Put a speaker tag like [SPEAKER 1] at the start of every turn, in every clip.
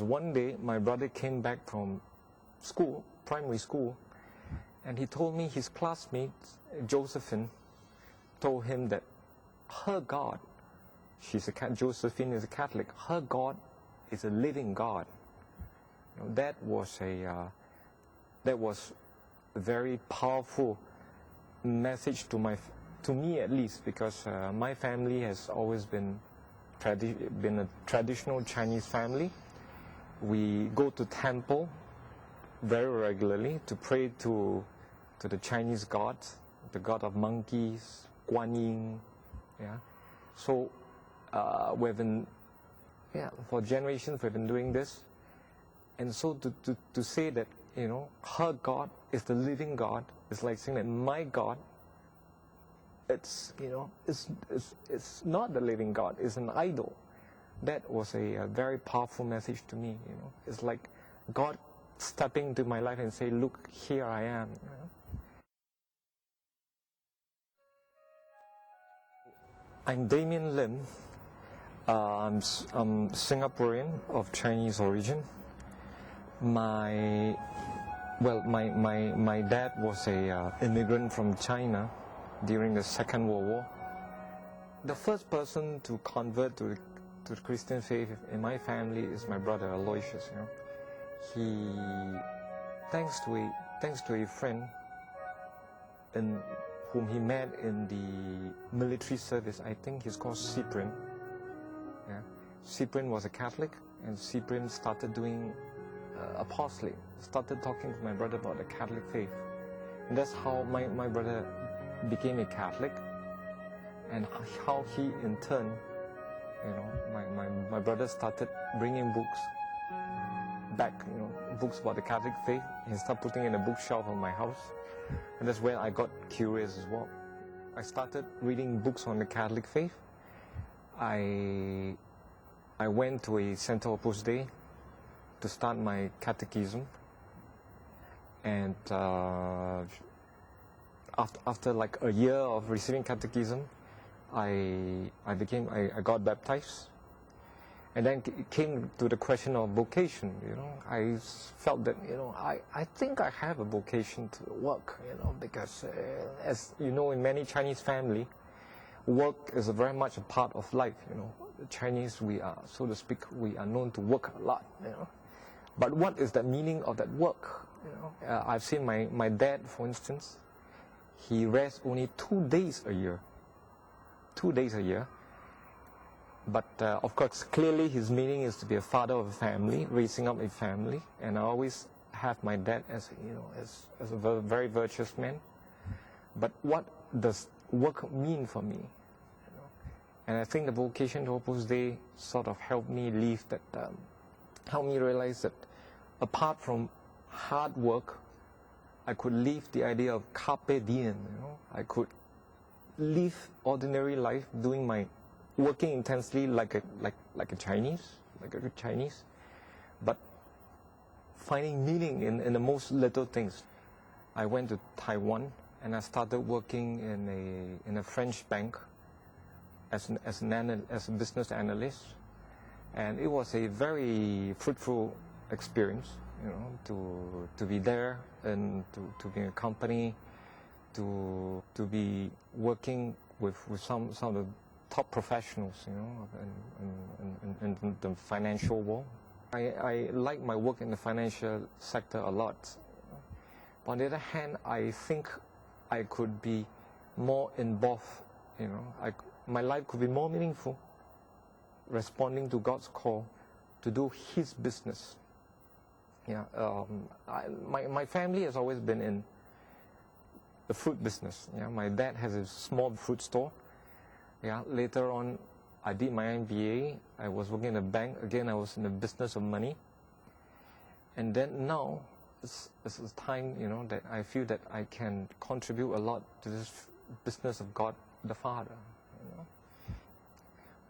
[SPEAKER 1] One day, my brother came back from school, primary school, and he told me his classmate, Josephine, told him that her God, Josephine is a Catholic, her God is a living God. That was a very powerful message to me at least, because my family has always been a traditional Chinese family. We go to temple very regularly to pray to the Chinese gods, the god of monkeys, Guan Yin. Yeah, so for generations we've been doing this, and so to say that her God is the living God is like saying that my God, it's not the living God, it's an idol. That was a very powerful message to me. It's like God stepping into my life and say, look, here I am. I'm Damien Lim. I'm Singaporean of Chinese origin. My dad was a immigrant from China during the Second World War. The first person to convert to the Christian faith in my family is my brother Aloysius. He, thanks to a friend whom he met in the military service, I think he's called Cyprian. Yeah. Cyprian was a Catholic, and Cyprian started doing apostolate, started talking to my brother about the Catholic faith. And that's how my brother became a Catholic, and how he in turn, my brother started bringing books back, books about the Catholic faith, and started putting in a bookshelf on my house. And that's where I got curious as well. I started reading books on the Catholic faith. I went to a Center Opus Dei to start my catechism, and after like a year of receiving catechism, I got baptized. And then it came to the question of vocation. I felt that I think I have a vocation to work. Because as you know, in many Chinese family, work is very much a part of life. The Chinese, we are, so to speak, we are known to work a lot. But what is the meaning of that work? I've seen my dad, for instance. He rests only 2 days a year. 2 days a year. But of course, clearly his meaning is to be a father of a family, raising up a family. And I always have my dad as a very virtuous man. But what does work mean for me? And I think the vocation to Opus Dei sort of helped me helped me realize that apart from hard work, I could live the idea of carpe diem. I could live ordinary life, working intensely like a Chinese, but finding meaning in the most little things. I went to Taiwan and I started working in a French bank as a business analyst, and it was a very fruitful experience, to be there and to be in a company, to be working with some of the top professionals, in the financial world. I like my work in the financial sector a lot. But on the other hand, I think I could be more involved. My life could be more meaningful, responding to God's call to do His business. My family has always been in the fruit business. My dad has a small fruit store. Later on, I did my MBA. I was working in a bank. Again, I was in the business of money. And then now, it's time, that I feel that I can contribute a lot to this business of God the Father.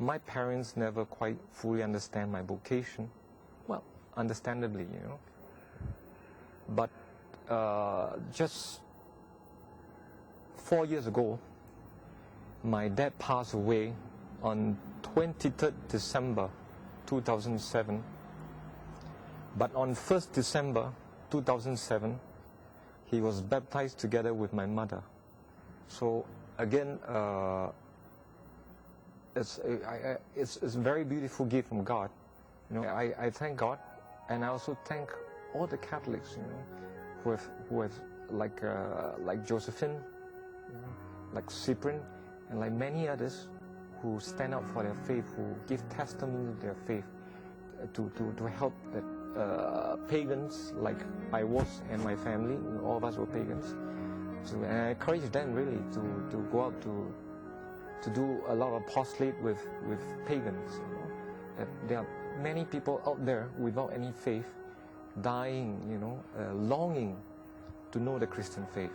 [SPEAKER 1] My parents never quite fully understand my vocation. Well, understandably, But just 4 years ago, my dad passed away on 23rd December 2007. But on 1st December 2007, he was baptized together with my mother. So again, it's a very beautiful gift from God. You know, I thank God, and I also thank all the Catholics, you know, who have like Josephine, you know, like Cyprian, and like many others who stand up for their faith, who give testimony of their faith, to help the pagans like I was and my family. All of us were pagans. So, and I encourage them really to go out to do a lot of apostolate with pagans. You know, that there are many people out there without any faith, dying, you know, longing to know the Christian faith.